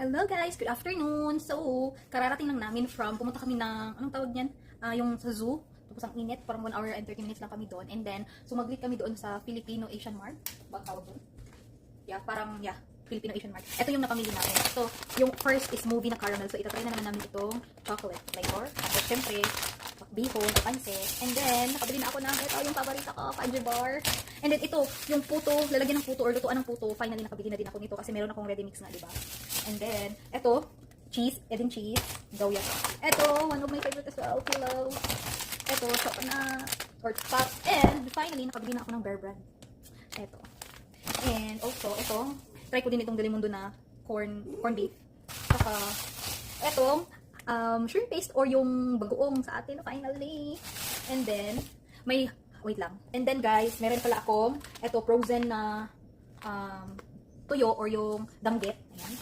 Hello guys, good afternoon. So, kararating lang namin pumunta kami ng, anong tawag niyan? Yung sa zoo. Tapos ang init, parang 1 hour and 30 minutes lang kami doon. And then, sumaglit kami doon sa Filipino Asian Mart. Bang tawag doon? Yeah, Filipino Asian Mart. Ito yung napamili namin. So, yung first is movie na caramel. So, itatry na naman namin itong chocolate flavor. Tapos, syempre, bihon, pansit. And then, nakabili na ako ng ito, yung paborito ko, Fudge Bar. And then, ito, yung puto, lalagyan ng puto or lutuan ng puto. Finally, nakabili na din ako nito kasi meron akong ready mix nga, diba? And then, ito, cheese, Edin cheese, Goya. Ito, one of my favorite as well, pillow. Ito, chocolate or pop. And, finally, nakabili na ako ng Bear Brand. Ito. And, also, ito, try ko din itong Delimundo na corn beef. Saka, ito, shrimp paste or yung bagoong sa atin finally. And then wait lang. And then guys, meron pala akong ito frozen na tuyo or yung danggit. Ayan.